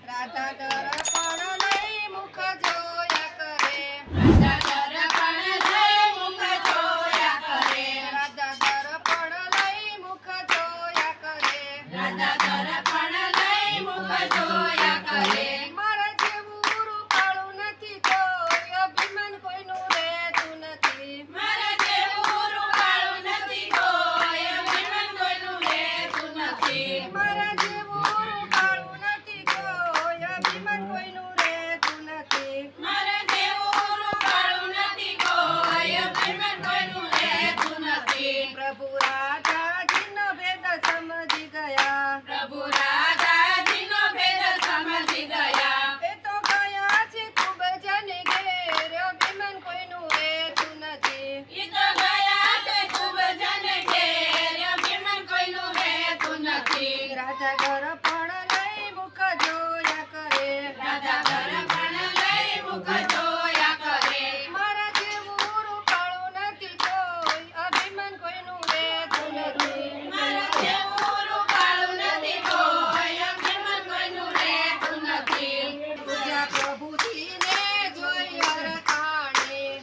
રાધા દર્પણ લઈ મુખ જોયા કરે. રાધા દર્પણ લઈ મુખ જોયા કરે. રાધા દર્પણ લઈ મુખ જોયા કરે. રાધા દર્પણ લઈ મુખ જોયા કરે. મારા જેવું રૂપાળું નથી કોઈ, અભિમાન કોઈનું રહેતું નથી. મારા જેવું રૂપાળું નથી કોઈ, અભિમાન કોઈનું રહેતું નથી. મારા જેવું રૂપાળું નથી કોઈ, અભિમાન કોઈનું રહેતું નથી. મારા જેવું રૂપાળું નથી કોઈ, અભિમાન કોઈનું રહેતું નથી. પ્રભુ રાધાજીનો ભેદ સમજી ગયા. પ્રભુ રાધાજીનો ભેદ સમજી ગયા. એ તો ગયા છે ખૂબ જન ઘેર, અભિમાન કોઈનું રહેતું નથી. ઈ તો ગયા છે ખૂબ જન ઘેર, અભિમાન કોઈનું રહેતું નથી. રાધા દર્પણ લઈ મુખ જોયા કરે. રાધા દર્પણ લઈ મુખ જોયા કરે. મારા જેવું રૂપાળું નથી કોઈ, અભિમાન કોઈનું રહેતું નથી. મારા જેવું રૂપાળું નથી કોઈ, અભિમાન કોઈનું રહેતું નથી. પૂજા પ્રભુજીને જોઈ હરખાણી.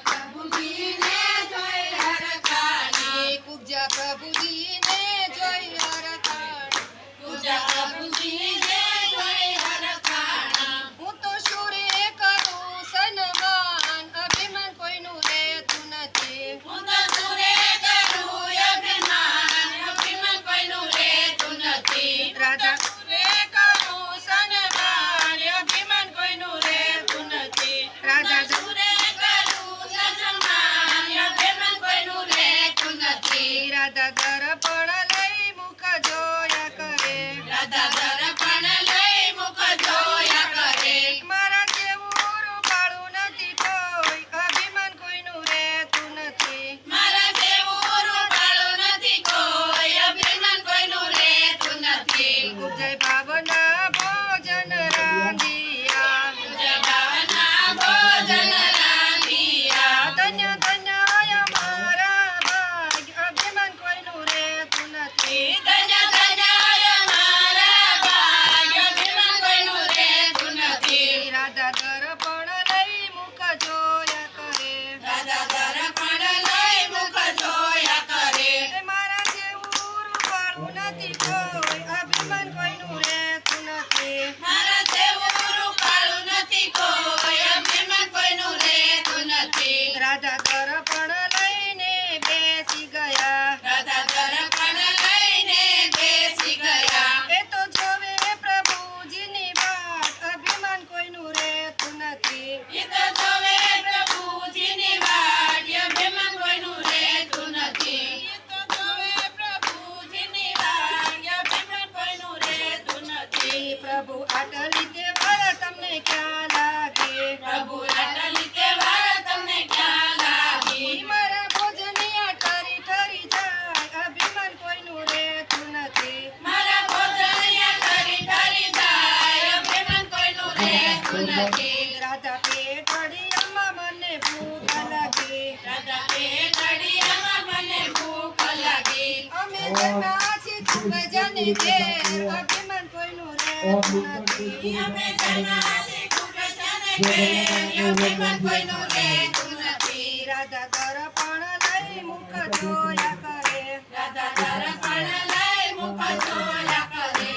પ્રભુજીને જોઈ હરખાણી. પૂજા પ્રભુજીને જોઈ હરખાણી. પૂજા પ્રભુજીને જોઈ હરખાણી. હું તો સુરે કરું સન્માન, અભિમાન કોઈનું રહેતું નથી. હું તો સુરે કરું અભિમાન, અભિમાન કોઈનું રહેતું નથી. રાધા સુરે કરું સન્માન, અભિમાન કોઈનું રહેતું નથી. રાધા સુરે કરું સન્માન, અભિમાન કોઈનું રહેતું નથી. રાધા દર્પણ લઈ મુખ જોયા કરે. રાધા દર્પણ લઈ મુખ જોયા કરે. મારા જેવું રૂપાળું નથી કોઈ, અભિમાન કોઈનું રહેતું નથી. મારા જેવું રૂપાળું નથી કોઈ, અભિમાન કોઈનું રહેતું નથી. જય ભાવના ભોજન રાંધિયા. જય ભાવના ભોજન રાંધિયા. ધન્ય ધન્ય અમારા ભાગ્ય, અભિમાન કોઈનું રહેતું નથી. ધન્ય ધન્ય અમારા ભાગ્ય, અભિમાન કોઈનું રહેતું નથી. રાધા દર્પણ લઈ મુખ જોયા કરે. રાધા દર્પણ લઈ મુખ જોયા કરે. એ મારા જેવું રૂપાળું નથી કોઈ, અભિમાન કોઈનું રહેતું નથી. મારા જેવું રૂપાળું નથી કોઈ, અભિમાન કોઈનું રહેતું નથી. રાધા દર્પણ લઈને બેસી ગયા. રાધા દર્પણ લઈને બેસી ગયા. એ તો જોવે પ્રભુજીની વાત, અભિમાન કોઈનું રહેતું નથી. ઈ તો જોવે પ્રભુજીની વાટ, અભિમાન કોઈનું રહેતું નથી. ઈ તો જોવે પ્રભુજીની વાટ, અભિમાન કોઈનું રહેતું નથી. પ્રભુ આટલી કેવળ તમને ક્યાં લાગે. પ્રભુ આટલી તહેવાર તમને ક્યાં લાગી? મારા ભોજનિયા ઠરી ઠરી જાય, અભિમાન કોઈનું રહેતું નથી. મારા ભોજનિયા ઠરી ઠરી જાય, અભિમાન કોઈનું રહેતું નથી. રાધા પેટડીયામાં મને ભૂખ લાગી. રાધા પેટડીયામાં મને ભૂખ લાગી. અમે જન્મ્યા છીએ ખૂબ જને ઘેર, અભિમાન કોઈનું રહેતું નથી. અમે જન્મ્યા છીએ ખૂબ જને ઘેર, અભિમાન કોઈનું રહેતું નથી. રાધા દર્પણ લઈ મુખ જોયા કરે. રાધા દર્પણ લઈ મુખ જોયા કરે.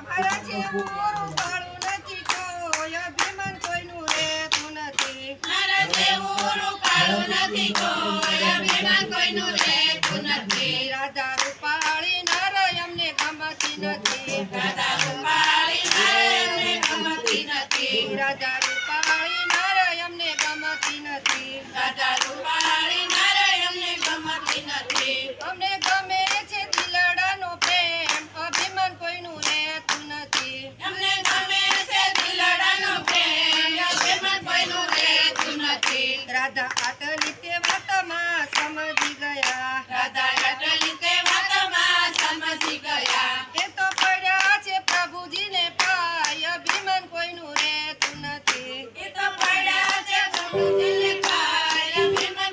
મારા જેવું રૂપાળું નથી કોઈ, અભિમાન કોઈનું રહેતું નથી. મારા જેવું રૂપાળું નથી કોઈ, અભિમાન કોઈનું રહેતું નથી. રાધા રૂપાળી નર અમને ગમતી નથી. રાધા રૂપાળી નયને ગમતી નથી. રાધા રૂપાળી નર અમને ગમતી નથી. રાધા રૂપાળી નયને ગમતી નથી. અમને ગમે છે દિલડાનો પ્રેમ, અભિમાન કોઈનું રહેતું નથી. અમને ગમે છે દિલડાનો પ્રેમ, અભિમાન કોઈનું રહેતું નથી. રાધા આટલી તે વાતમાં સમજી ગયા. રાધા આટલી તે વાતમાં સમજી ગયા. એ તો પડ્યા છે પ્રભુજીને પાય, અભિમાન કોઈનું રહેતું નથી. એ તો પડ્યા છે પ્રભુજીને પાય, અભિમાન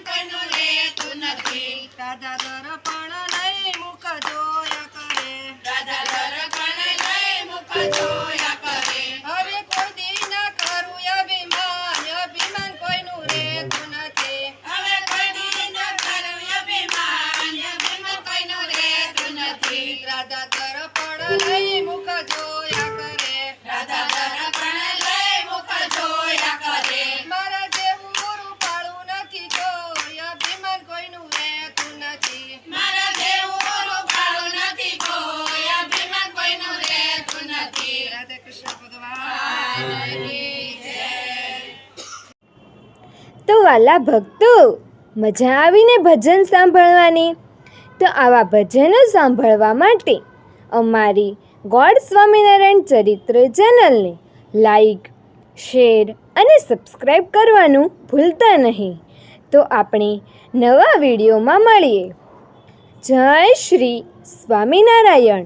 લઈ મુખ જોયા કરે. રાધા દર્પણ લઈ મુખ જોયા કરે. મારા જેવું રૂપાળું નથી કોઈ, અભિમાન કોઈનું રહેતું નથી. મારા જેવું રૂપાળું નથી કોઈ, અભિમાન કોઈનું રહેતું નથી. રાધે કૃષ્ણ ભગવાન. તો વાલા ભક્તો, મજા આવીને ભજન સાંભળવાની? તો આવા ભજનો સાંભળવા માટે અમારી ગોડ સ્વામિનારાયણ ચરિત્ર ચેનલને લાઈક, શેર અને સબસ્ક્રાઈબ કરવાનું ભૂલતા નહીં. તો આપણે નવા વિડીયોમાં મળીએ. જય શ્રી સ્વામિનારાયણ.